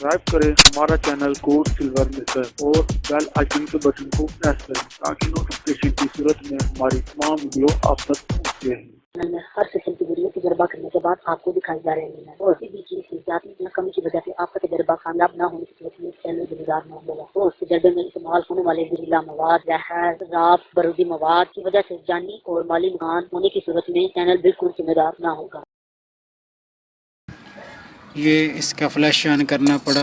Subscribe करें हमारा channel code silver maker और बेल आइकन के बटन को प्रेस करें ताकि नोटिफिकेशन की सूरत में हमारी तमाम वीडियो आप तक पहुँचते हैं। में हर किस्म की वीडियो तजर्बा करने के बाद आपको दिखाई जा रही है और किसी भी चीज की जाती या कमी की वजह से आपका तजर्बा कामयाब न होने की सूरत में चैनल जिम्मेदार न होगा और तजर्बे में इस्तेमाल होने वाले जहरीला मवाद, जहर, शराब, बारूदी मवाद की वजह से जानी और माली नुकसान होने की सूरत में चैनल बिल्कुल जिम्मेदार न होगा। ये इसका फ्लैश ऑन करना पड़ा।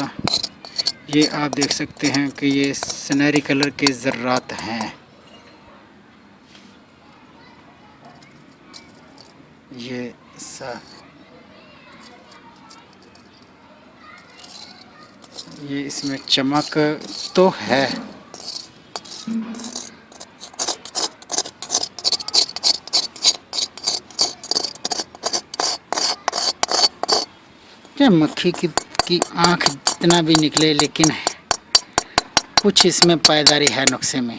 ये आप देख सकते हैं कि ये सुनहरी कलर के ज़र्रात हैं। ये इसमें चमक तो है। क्या मक्खी की आँख जितना भी निकले, लेकिन कुछ इसमें पायदारी है नुस्खे में।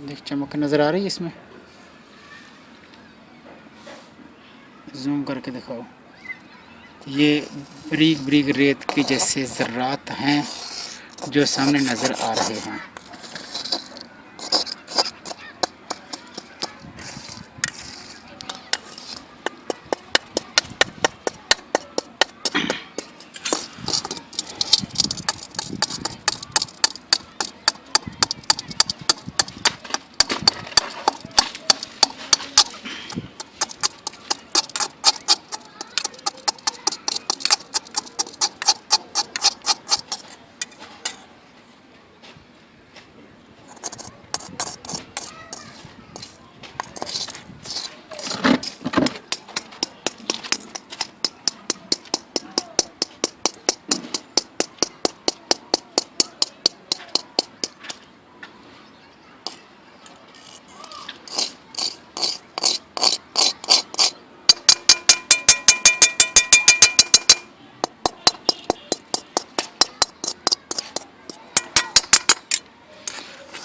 देख, चमक नज़र आ रही है इसमें। जूम करके दिखाओ। ये बारीक बारीक रेत के जैसे ज़र्रात हैं जो सामने नज़र आ रहे हैं।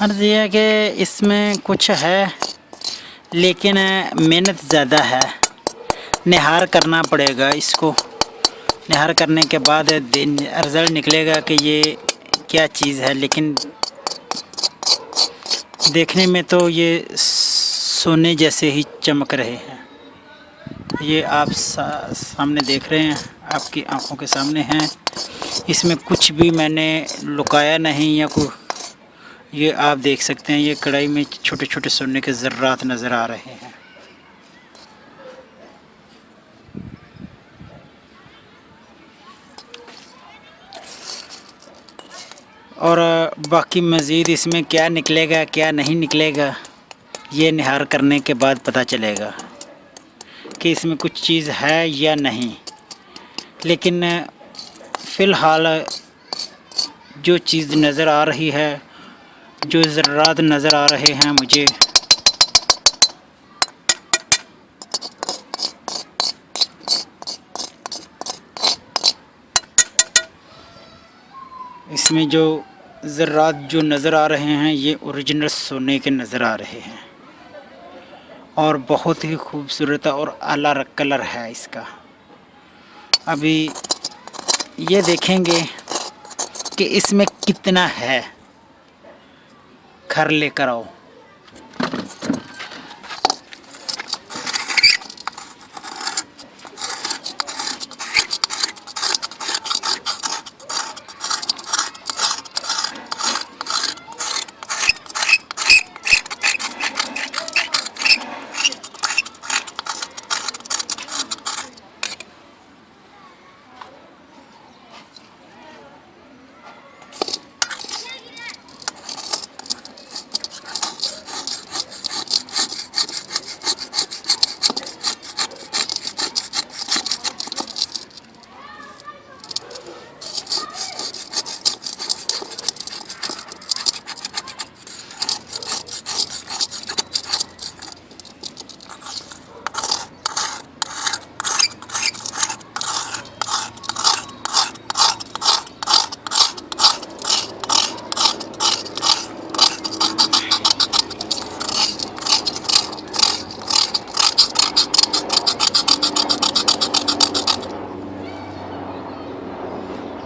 अर्ज़ यह है कि इसमें कुछ है, लेकिन मेहनत ज़्यादा है। निहार करना पड़ेगा इसको। निहार करने के बाद रिज़ल्ट निकलेगा कि ये क्या चीज़ है। लेकिन देखने में तो ये सोने जैसे ही चमक रहे हैं। ये आप सामने देख रहे हैं, आपकी आंखों के सामने हैं। इसमें कुछ भी मैंने लुकाया नहीं या कोई। ये आप देख सकते हैं, ये कढ़ाई में छोटे छोटे सोने के ज़र्रात नज़र आ रहे हैं। और बाकी मज़ीद इसमें क्या निकलेगा क्या नहीं निकलेगा, ये निहार करने के बाद पता चलेगा कि इसमें कुछ चीज़ है या नहीं। लेकिन फ़िलहाल जो चीज़ नज़र आ रही है, जो ज़र्रात नज़र आ रहे हैं मुझे, इसमें जो ज़र्रात जो नज़र आ रहे हैं ये ओरिजिनल सोने के नज़र आ रहे हैं और बहुत ही खूबसूरत और आला कलर है इसका। अभी ये देखेंगे कि इसमें कितना है। घर लेकर आओ।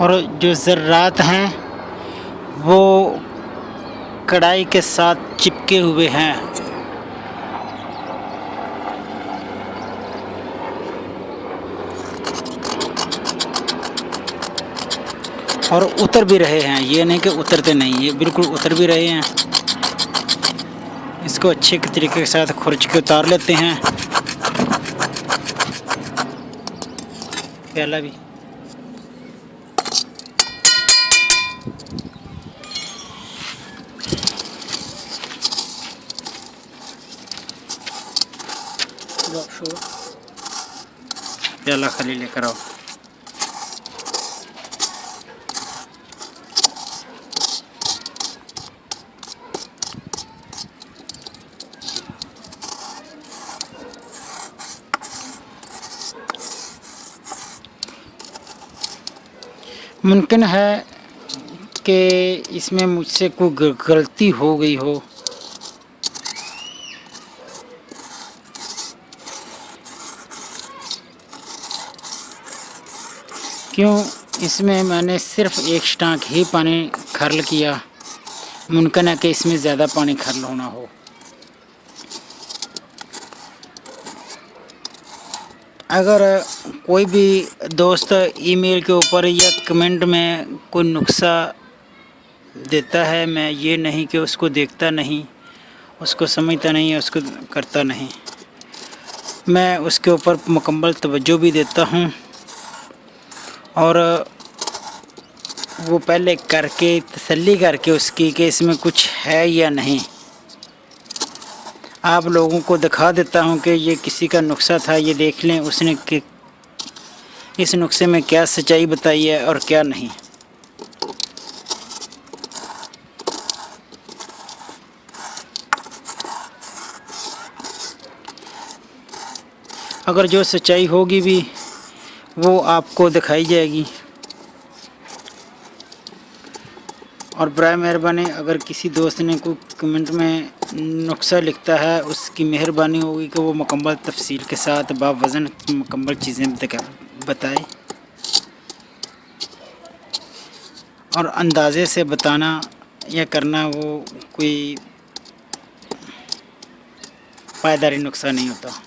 और जो ज़र्रात हैं वो कढ़ाई के साथ चिपके हुए हैं। और उतर भी रहे हैं, ये नहीं कि उतरते नहीं, ये बिल्कुल उतर भी रहे हैं। इसको अच्छे तरीके के साथ खुरच के उतार लेते हैं। प्याला भी प्याला खाली लेकर आओ। मुमकिन है कि इसमें मुझसे कोई गलती हो गई हो। क्यों इसमें मैंने सिर्फ एक स्टांक ही पानी खर्ल किया, मुमकिन है कि इसमें ज़्यादा पानी खर्ल होना हो। अगर कोई भी दोस्त ईमेल के ऊपर या कमेंट में कोई नुक्सा देता है, मैं ये नहीं कि उसको देखता नहीं, उसको समझता नहीं है, उसको करता नहीं, मैं उसके ऊपर मुकम्मल तवज्जो भी देता हूँ। और वो पहले करके तसल्ली करके उसकी कि इसमें कुछ है या नहीं, आप लोगों को दिखा देता हूँ कि ये किसी का नुक्सा था, ये देख लें उसने कि इस नुक्से में क्या सच्चाई बताई है और क्या नहीं। अगर जो सच्चाई होगी भी वो आपको दिखाई जाएगी। और बराए मेहरबानी अगर किसी दोस्त ने कोई कमेंट में नुक्सा लिखता है, उसकी मेहरबानी होगी कि वो मुकम्मल तफसील के साथ बावज़न मुकम्मल चीज़ें बताए और अंदाज़े से बताना या करना वो कोई पायदारी नुक्सा नहीं होता।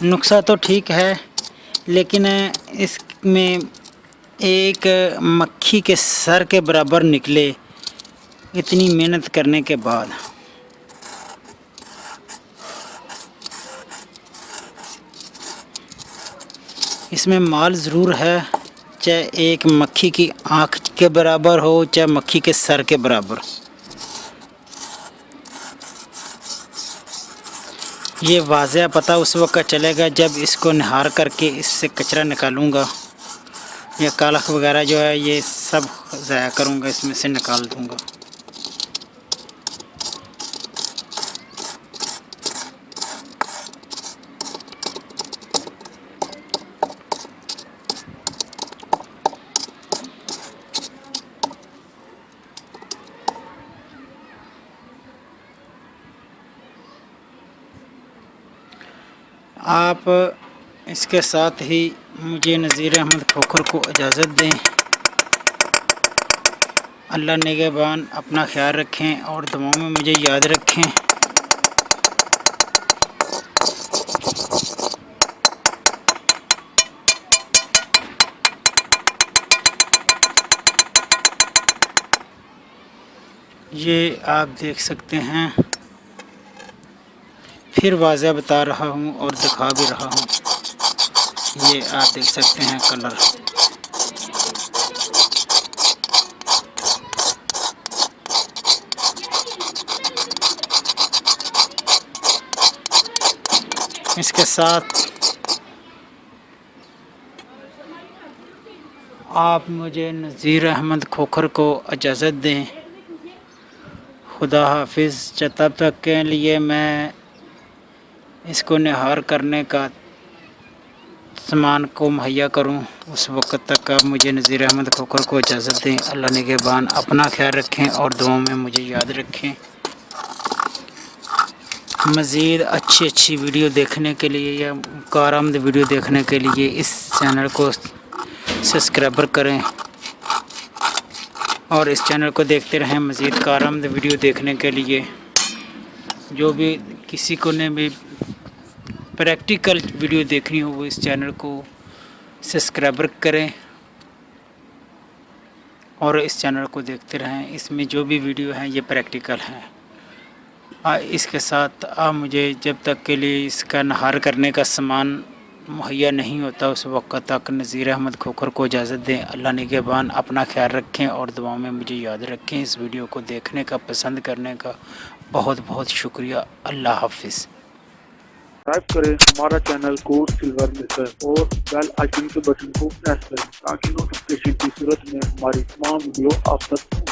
नुक्सा तो ठीक है, लेकिन इसमें एक मक्खी के सर के बराबर निकले इतनी मेहनत करने के बाद। इसमें माल ज़रूर है, चाहे एक मक्खी की आँख के बराबर हो, चाहे मक्खी के सर के बराबर। ये वाज़ह पता उस वक्त चलेगा जब इसको निहार करके इससे कचरा निकालूंगा, या कालख वगैरह जो है ये सब ज़ाया करूंगा, इसमें से निकाल दूंगा। आप इसके साथ ही मुझे नज़ीर अहमद खोखर को इजाज़त दें। अल्लाह निगहबान, अपना ख्याल रखें और दुआओं में मुझे याद रखें। ये आप देख सकते हैं, फिर वाज़ह बता रहा हूँ और दिखा भी रहा हूँ। ये आप देख सकते हैं कलर। इसके साथ आप मुझे नज़ीर अहमद खोखर को इजाज़त दें। खुदा हाफिज़। तब तक के लिए मैं इसको निहार करने का सामान को मुहैया करूं, उस वक़्त तक आप मुझे नज़ीर अहमद खोखर को इजाज़त दें। अल्लाह निगहबान, अपना ख्याल रखें और दुआओं में मुझे याद रखें। मज़ीद अच्छी वीडियो देखने के लिए या कारआमद वीडियो देखने के लिए इस चैनल को सब्सक्राइबर करें और इस चैनल को देखते रहें। मज़ीद कारआमद वीडियो देखने के लिए जो भी किसी को ने भी प्रैक्टिकल वीडियो देखनी हो वो इस चैनल को सब्सक्राइबर करें और इस चैनल को देखते रहें। इसमें जो भी वीडियो हैं ये प्रैक्टिकल हैं। इसके साथ मुझे जब तक के लिए इसका नहार करने का सामान मुहैया नहीं होता उस वक्त तक नज़ीर अहमद खोखर को इजाज़त दें। अल्लाह निगहबान, अपना ख्याल रखें और दुआओं में मुझे याद रखें। इस वीडियो को देखने का, पसंद करने का बहुत बहुत शुक्रिया। अल्लाह हाफिज़। सब्सक्राइब करें हमारा चैनल कोर्स सिल्वर मेकर और बेल आइकन के बटन को प्रेस करें ताकि नोटिफिकेशन की सूरत में हमारी तमाम वीडियो आप तक